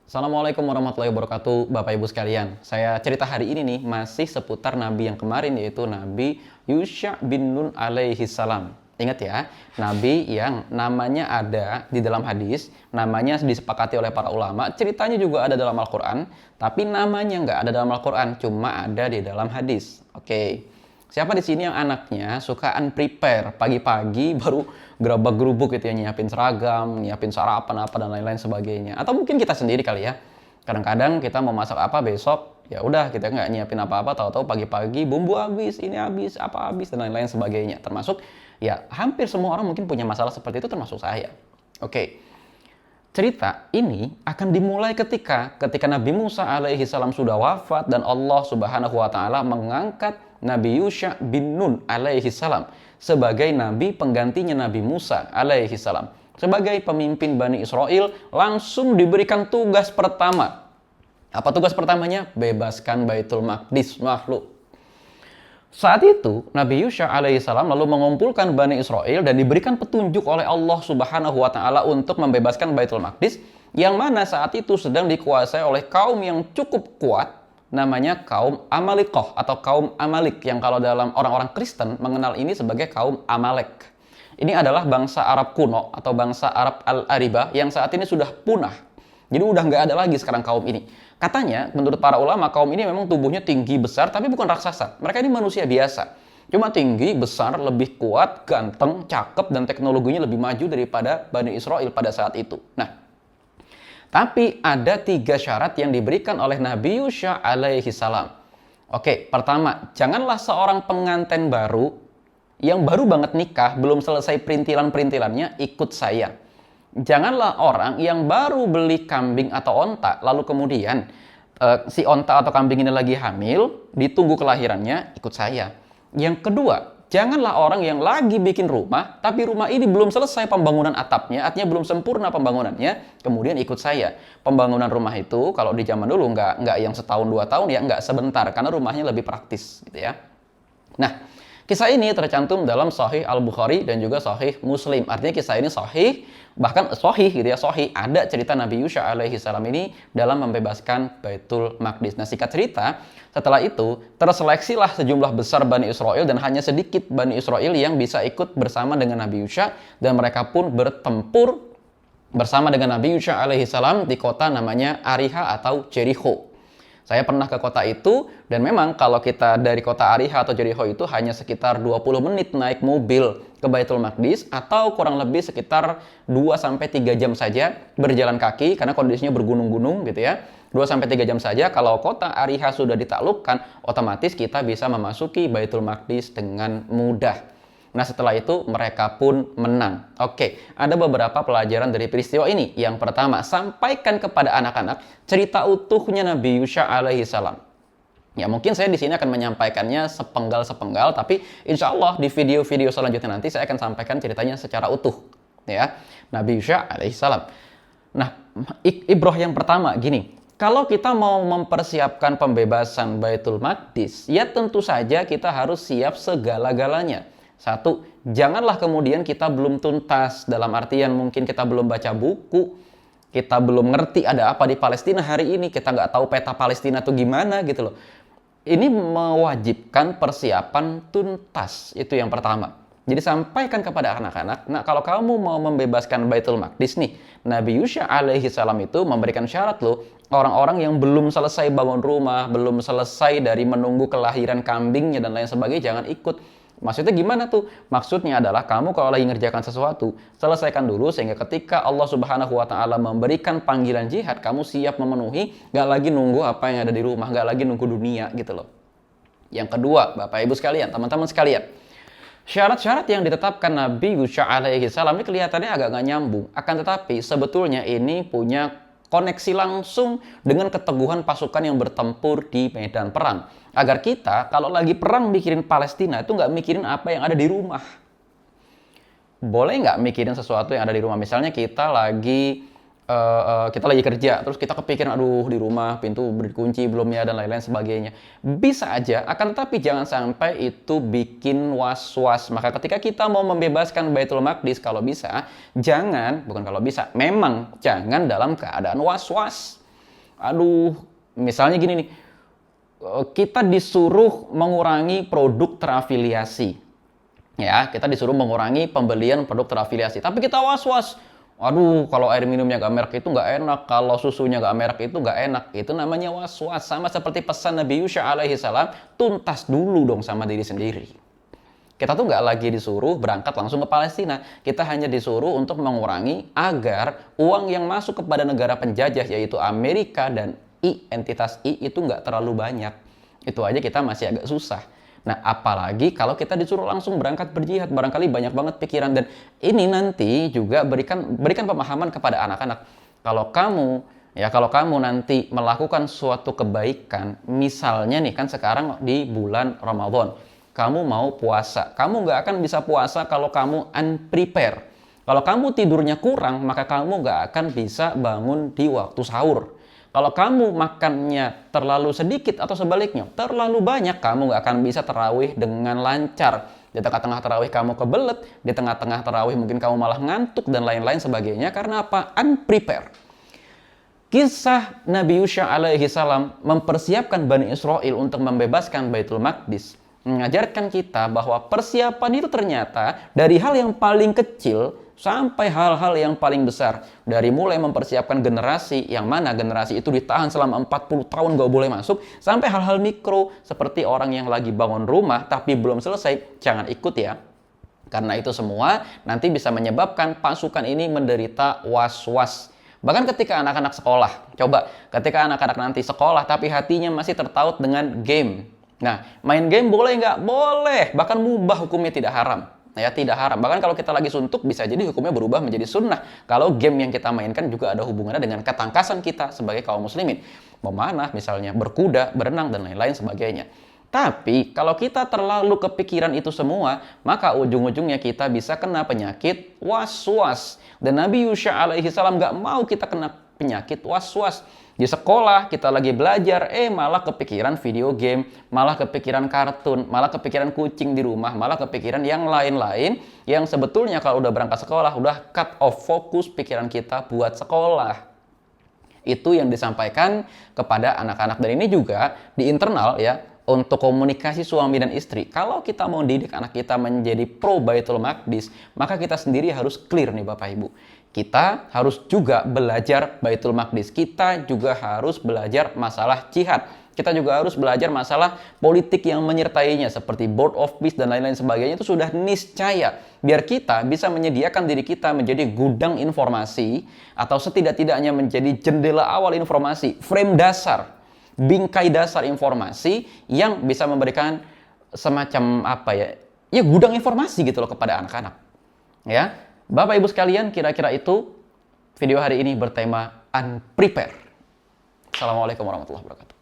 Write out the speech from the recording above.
Assalamualaikum warahmatullahi wabarakatuh, Bapak Ibu sekalian. Saya cerita hari ini nih masih seputar Nabi yang kemarin, yaitu Nabi Yusha bin Nun alaihi salam. Ingat ya, Nabi yang namanya ada di dalam hadis, namanya disepakati oleh para ulama, ceritanya juga ada dalam Al-Quran, tapi namanya nggak ada dalam Al-Quran, cuma ada di dalam hadis. Oke. Siapa di sini yang anaknya suka unprepare pagi-pagi baru gerabak-gerubuk gitu ya, nyiapin seragam, nyiapin sarapan apa dan lain-lain sebagainya. Atau mungkin kita sendiri kali ya. Kadang-kadang kita mau masak apa besok, ya udah kita nggak nyiapin apa-apa, tahu-tahu pagi-pagi bumbu habis, ini habis, apa habis dan lain-lain sebagainya. Termasuk ya hampir semua orang mungkin punya masalah seperti itu, termasuk saya. Oke. Cerita ini akan dimulai ketika Nabi Musa alaihi salam sudah wafat dan Allah Subhanahu wa taala mengangkat Nabi Yusha bin Nun alaihi salam sebagai nabi penggantinya Nabi Musa alaihi salam. Sebagai pemimpin Bani Israel langsung diberikan tugas pertama. Apa tugas pertamanya? Bebaskan Baitul Maqdis, makhluk. Saat itu, Nabi Yusha alaihissalam lalu mengumpulkan Bani Israel dan diberikan petunjuk oleh Allah Subhanahu wa taala untuk membebaskan Baitul Maqdis, yang mana saat itu sedang dikuasai oleh kaum yang cukup kuat, namanya kaum Amalikoh atau kaum Amalik, yang kalau dalam orang-orang Kristen mengenal ini sebagai kaum Amalek. Ini adalah bangsa Arab kuno atau bangsa Arab Al-Ariba yang saat ini sudah punah. Jadi udah nggak ada lagi sekarang kaum ini. Katanya, menurut para ulama, kaum ini memang tubuhnya tinggi, besar, tapi bukan raksasa. Mereka ini manusia biasa. Cuma tinggi, besar, lebih kuat, ganteng, cakep, dan teknologinya lebih maju daripada Bani Israel pada saat itu. Nah, tapi ada 3 syarat yang diberikan oleh Nabi Yusha alaihi salam. Oke, pertama, janganlah seorang pengantin baru yang baru banget nikah, belum selesai perintilan-perintilannya, ikut saya. Janganlah orang yang baru beli kambing atau onta, lalu kemudian si onta atau kambing ini lagi hamil, ditunggu kelahirannya, ikut saya. Yang kedua, janganlah orang yang lagi bikin rumah, tapi rumah ini belum selesai pembangunan atapnya, artinya belum sempurna pembangunannya, kemudian ikut saya. Pembangunan rumah itu, kalau di zaman dulu nggak yang setahun 2 tahun ya, nggak sebentar, karena rumahnya lebih praktis, gitu ya. Nah, kisah ini tercantum dalam Sahih Al-Bukhari dan juga Sahih Muslim. Artinya kisah ini sahih, bahkan sahih gitu ya, sahih. Ada cerita Nabi Yusha alaihi salam ini dalam membebaskan Baitul Maqdis. Nah, singkat cerita, setelah itu terseleksilah sejumlah besar Bani Israel dan hanya sedikit Bani Israel yang bisa ikut bersama dengan Nabi Yusha, dan mereka pun bertempur bersama dengan Nabi Yusha alaihi salam di kota namanya Ariha atau Jericho. Saya pernah ke kota itu, dan memang kalau kita dari kota Ariha atau Jericho itu hanya sekitar 20 menit naik mobil ke Baitul Maqdis, atau kurang lebih sekitar 2-3 jam saja berjalan kaki, karena kondisinya bergunung-gunung gitu ya. 2-3 jam saja. Kalau kota Ariha sudah ditaklukkan, otomatis kita bisa memasuki Baitul Maqdis dengan mudah. Nah, setelah itu mereka pun menang. Oke, ada beberapa pelajaran dari peristiwa ini. Yang pertama, sampaikan kepada anak-anak cerita utuhnya Nabi Yusha alaihi salam. Ya, mungkin saya di sini akan menyampaikannya sepenggal-sepenggal, tapi insya Allah di video-video selanjutnya nanti saya akan sampaikan ceritanya secara utuh. Ya, Nabi Yusha alaihi salam. Nah, ibrah yang pertama gini. Kalau kita mau mempersiapkan pembebasan Baitul Maqdis, ya tentu saja kita harus siap segala-galanya. Satu, janganlah kemudian kita belum tuntas, dalam artian mungkin kita belum baca buku, kita belum ngerti ada apa di Palestina hari ini, kita nggak tahu peta Palestina itu gimana gitu loh. Ini mewajibkan persiapan tuntas, itu yang pertama. Jadi sampaikan kepada anak-anak, nah kalau kamu mau membebaskan Baitul Maqdis nih, Nabi Yusha alaihi salam itu memberikan syarat loh, orang-orang yang belum selesai bangun rumah, belum selesai dari menunggu kelahiran kambingnya dan lain sebagainya, jangan ikut. Maksudnya gimana tuh? Maksudnya adalah kamu kalau lagi ngerjakan sesuatu, selesaikan dulu sehingga ketika Allah Subhanahu wa taala memberikan panggilan jihad, kamu siap memenuhi, gak lagi nunggu apa yang ada di rumah, gak lagi nunggu dunia gitu loh. Yang kedua, Bapak Ibu sekalian, teman-teman sekalian, syarat-syarat yang ditetapkan Nabi Yusha alaihi salam ini kelihatannya agak gak nyambung. Akan tetapi sebetulnya ini punya koneksi langsung dengan keteguhan pasukan yang bertempur di medan perang. Agar kita kalau lagi perang mikirin Palestina itu nggak mikirin apa yang ada di rumah. Boleh nggak mikirin sesuatu yang ada di rumah? Misalnya kita lagi kerja, terus kita kepikiran, aduh di rumah pintu berkunci belum ya dan lain-lain sebagainya. Bisa aja, akan tetapi jangan sampai itu bikin was-was. Maka ketika kita mau membebaskan Baitul Maqdis, kalau bisa, memang jangan dalam keadaan was-was. Aduh, misalnya gini nih, kita disuruh mengurangi produk terafiliasi. Ya, kita disuruh mengurangi pembelian produk terafiliasi. Tapi kita was-was. Aduh, kalau air minumnya nggak merek itu nggak enak. Kalau susunya nggak merek itu nggak enak. Itu namanya was-was. Sama seperti pesan Nabi Yusya alaihi salam, tuntas dulu dong sama diri sendiri. Kita tuh nggak lagi disuruh berangkat langsung ke Palestina. Kita hanya disuruh untuk mengurangi agar uang yang masuk kepada negara penjajah, yaitu Amerika dan entitas I itu nggak terlalu banyak. Itu aja kita masih agak susah. Nah, apalagi kalau kita disuruh langsung berangkat berjihad, barangkali banyak banget pikiran. Dan ini nanti juga berikan pemahaman kepada anak-anak. Kalau kamu nanti melakukan suatu kebaikan, misalnya nih kan sekarang di bulan Ramadan, kamu mau puasa, kamu nggak akan bisa puasa kalau kamu unprepare. Kalau kamu tidurnya kurang, maka kamu nggak akan bisa bangun di waktu sahur. Kalau kamu makannya terlalu sedikit atau sebaliknya, terlalu banyak, kamu nggak akan bisa tarawih dengan lancar. Di tengah-tengah tarawih kamu kebelet, di tengah-tengah tarawih mungkin kamu malah ngantuk dan lain-lain sebagainya. Karena apa? Unprepared. Kisah Nabi Yusya alaihi salam mempersiapkan Bani Israel untuk membebaskan Baitul Maqdis mengajarkan kita bahwa persiapan itu ternyata dari hal yang paling kecil sampai hal-hal yang paling besar. Dari mulai mempersiapkan generasi, yang mana generasi itu ditahan selama 40 tahun gak boleh masuk, sampai hal-hal mikro seperti orang yang lagi bangun rumah tapi belum selesai, jangan ikut ya. Karena itu semua nanti bisa menyebabkan pasukan ini menderita was-was. Bahkan ketika anak-anak sekolah, coba ketika anak-anak nanti sekolah tapi hatinya masih tertaut dengan game. Nah, main game boleh nggak? Boleh. Bahkan mubah, hukumnya tidak haram. Ya, tidak haram. Bahkan kalau kita lagi suntuk, bisa jadi hukumnya berubah menjadi sunnah. Kalau game yang kita mainkan juga ada hubungannya dengan ketangkasan kita sebagai kaum muslimin. Memanah misalnya, berkuda, berenang, dan lain-lain sebagainya. Tapi, kalau kita terlalu kepikiran itu semua, maka ujung-ujungnya kita bisa kena penyakit was-was. Dan Nabi Yusya alaihi salam nggak mau kita kena penyakit was-was. Di sekolah kita lagi belajar, malah kepikiran video game, malah kepikiran kartun, malah kepikiran kucing di rumah, malah kepikiran yang lain-lain yang sebetulnya kalau udah berangkat sekolah, udah cut off fokus pikiran kita buat sekolah. Itu yang disampaikan kepada anak-anak. Dan ini juga di internal ya, untuk komunikasi suami dan istri. Kalau kita mau didik anak kita menjadi pro Baitul Maqdis, maka kita sendiri harus clear nih Bapak Ibu. Kita harus juga belajar Baitul Maqdis. Kita juga harus belajar masalah jihad. Kita juga harus belajar masalah politik yang menyertainya seperti Board of Peace dan lain-lain sebagainya. Itu sudah niscaya. Biar kita bisa menyediakan diri kita menjadi gudang informasi atau setidak-tidaknya menjadi jendela awal informasi, frame dasar, bingkai dasar informasi yang bisa memberikan semacam gudang informasi gitu loh kepada anak-anak. Ya, Bapak Ibu sekalian, kira-kira itu video hari ini bertema unprepared. Assalamualaikum warahmatullahi wabarakatuh.